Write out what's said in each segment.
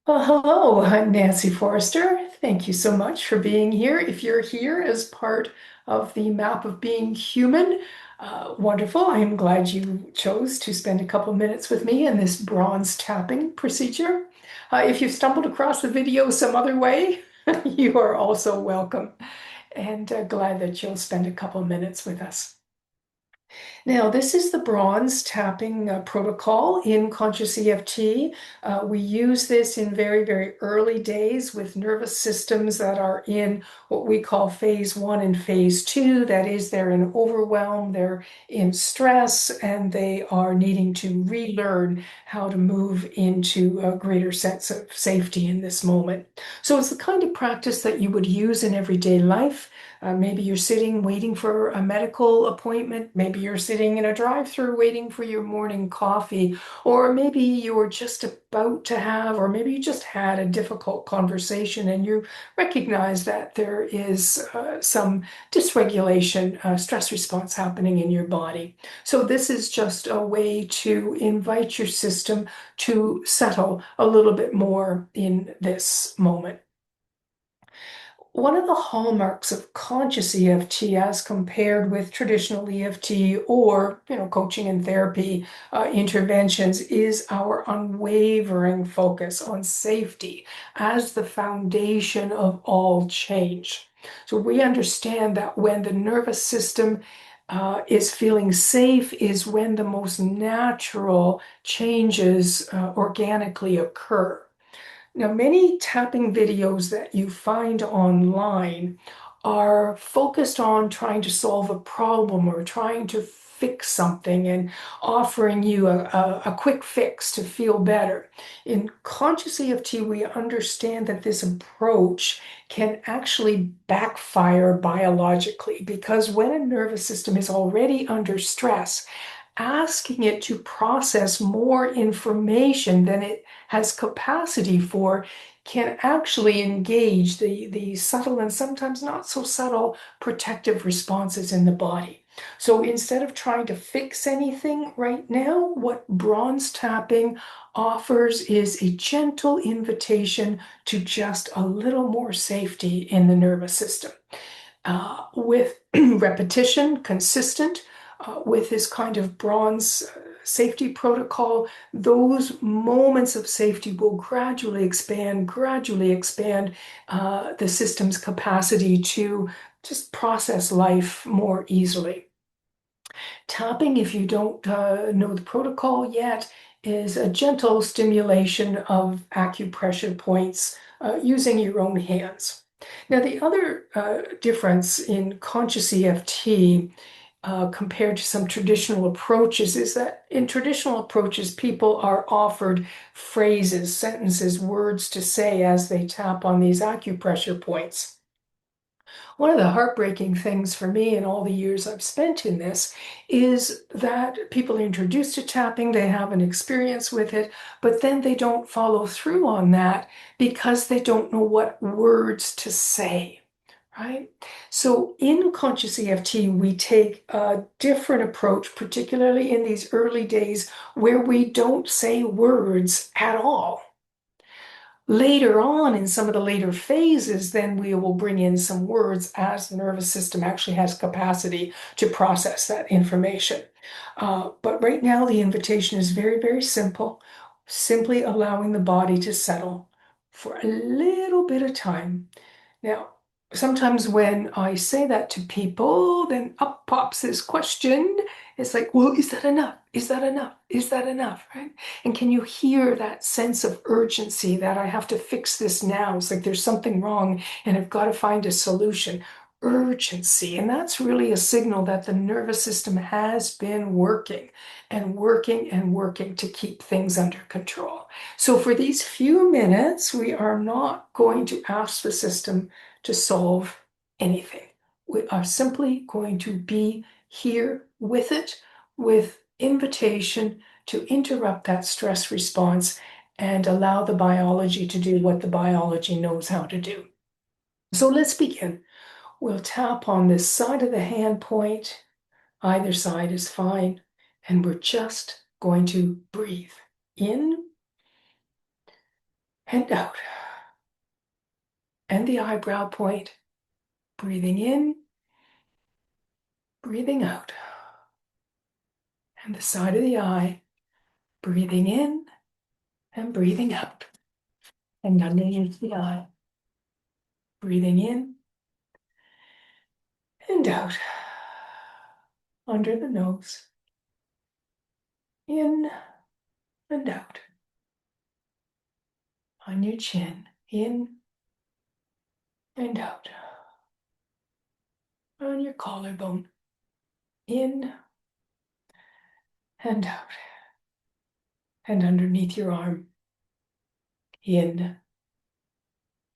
Well, hello, I'm Nancy Forrester. Thank you so much for being here. If you're here as part of the map of being human, wonderful. I am glad you chose to spend a couple minutes with me in this bronze tapping procedure. If you've stumbled across the video some other way, you are also welcome and glad that you'll spend a couple minutes with us. Now, this is the bronze tapping protocol in Conscious EFT. We use this in very, very early days with nervous systems that are in what we call phase one and phase two. That is, they're in overwhelm, they're in stress, and they are needing to relearn how to move into a greater sense of safety in this moment. So it's the kind of practice that you would use in everyday life. Maybe you're sitting waiting for a medical appointment. Maybe you're sitting in a drive-through waiting for your morning coffee. Or maybe you're just about to have, or maybe you just had a difficult conversation and you recognize that there is some dysregulation, stress response happening in your body. So this is just a way to invite your system to settle a little bit more in this moment. One of the hallmarks of conscious EFT as compared with traditional EFT or, coaching and therapy interventions is our unwavering focus on safety as the foundation of all change. So we understand that when the nervous system is feeling safe is when the most natural changes organically occur. Now, many tapping videos that you find online are focused on trying to solve a problem or trying to fix something and offering you a quick fix to feel better. In Conscious EFT, we understand that this approach can actually backfire biologically because when a nervous system is already under stress, asking it to process more information than it has capacity for can actually engage the subtle and sometimes not so subtle protective responses in the body. So instead of trying to fix anything right now, what bronze tapping offers is a gentle invitation to just a little more safety in the nervous system. With repetition, consistent, with this kind of bronze safety protocol, those moments of safety will gradually expand the system's capacity to just process life more easily. Tapping, if you don't know the protocol yet, is a gentle stimulation of acupressure points using your own hands. Now, the other difference in conscious EFT compared to some traditional approaches is that in traditional approaches, people are offered phrases, sentences, words to say as they tap on these acupressure points. One of the heartbreaking things for me in all the years I've spent in this is that people are introduced to tapping, they have an experience with it, but then they don't follow through on that because they don't know what words to say. Right? So in Conscious EFT, we take a different approach, particularly in these early days where we don't say words at all. Later on, in some of the later phases, then we will bring in some words as the nervous system actually has capacity to process that information. But right now, the invitation is very, very simple, simply allowing the body to settle for a little bit of time. Now, sometimes when I say that to people, then up pops this question. It's like, well, is that enough? Is that enough? Is that enough? Right? And can you hear that sense of urgency that I have to fix this now? It's like there's something wrong and I've got to find a solution. Urgency. And that's really a signal that the nervous system has been working and working and working to keep things under control. So for these few minutes, we are not going to ask the system to solve anything. We are simply going to be here with it, with invitation to interrupt that stress response and allow the biology to do what the biology knows how to do. So let's begin. We'll tap on this side of the hand point. Either side is fine. And we're just going to breathe in and out. And the eyebrow point. Breathing in, breathing out. And the side of the eye. Breathing in and breathing out. And underneath the eye. Breathing in and out. Under the nose. In and out. On your chin. In and out. On your collarbone. In and out. And underneath your arm. In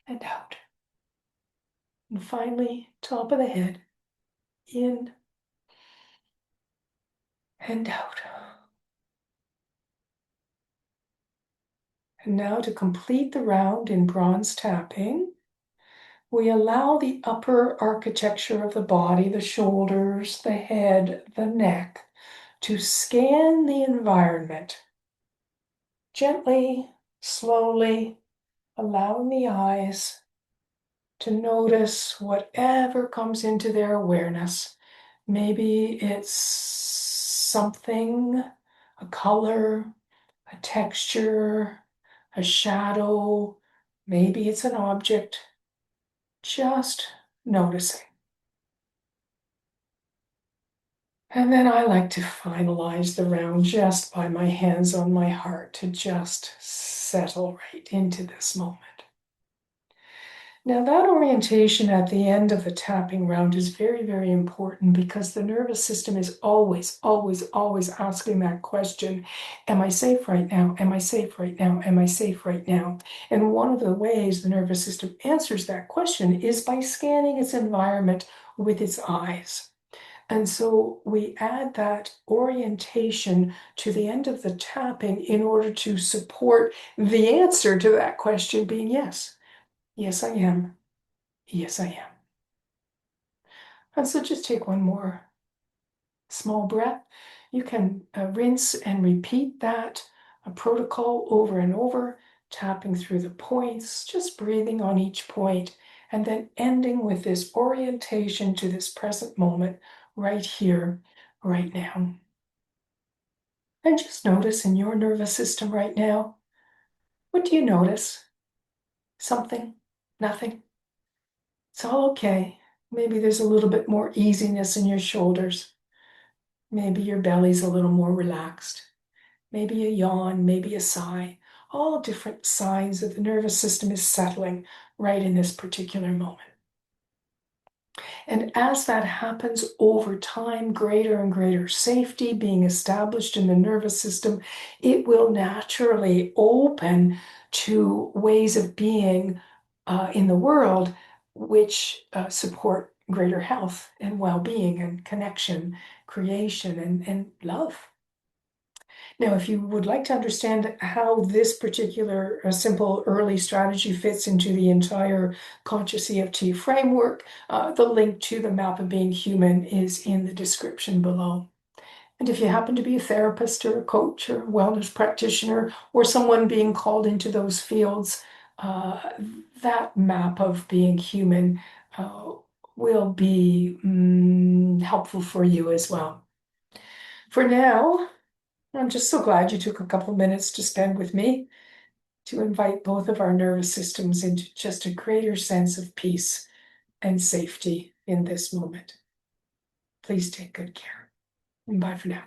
and out. And finally, top of the head. In and out. And now to complete the round in bronze tapping, we allow the upper architecture of the body, the shoulders, the head, the neck, to scan the environment. Gently, slowly, allowing the eyes to notice whatever comes into their awareness. Maybe it's something, a color, a texture, a shadow, maybe it's an object, just noticing. And then I like to finalize the round just by my hands on my heart to just settle right into this moment. Now, that orientation at the end of the tapping round is very, very important because the nervous system is always, always, always asking that question, am I safe right now? Am I safe right now? Am I safe right now? And one of the ways the nervous system answers that question is by scanning its environment with its eyes. And so we add that orientation to the end of the tapping in order to support the answer to that question being yes. Yes, I am. Yes, I am. And so just take one more small breath. You can rinse and repeat that protocol over and over, tapping through the points, just breathing on each point, and then ending with this orientation to this present moment right here, right now. And just notice in your nervous system right now, what do you notice? Something? Nothing? It's all okay. Maybe there's a little bit more easiness in your shoulders. Maybe your belly's a little more relaxed. Maybe a yawn, maybe a sigh. All different signs that the nervous system is settling right in this particular moment. And as that happens over time, greater and greater safety being established in the nervous system, it will naturally open to ways of being in the world which support greater health and well-being and connection, creation, and love. Now, if you would like to understand how this particular simple early strategy fits into the entire Conscious EFT framework, the link to the map of being human is in the description below. And if you happen to be a therapist or a coach or a wellness practitioner or someone being called into those fields, that map of being human will be helpful for you as well. For now, I'm just so glad you took a couple minutes to spend with me to invite both of our nervous systems into just a greater sense of peace and safety in this moment. Please take good care. And bye for now.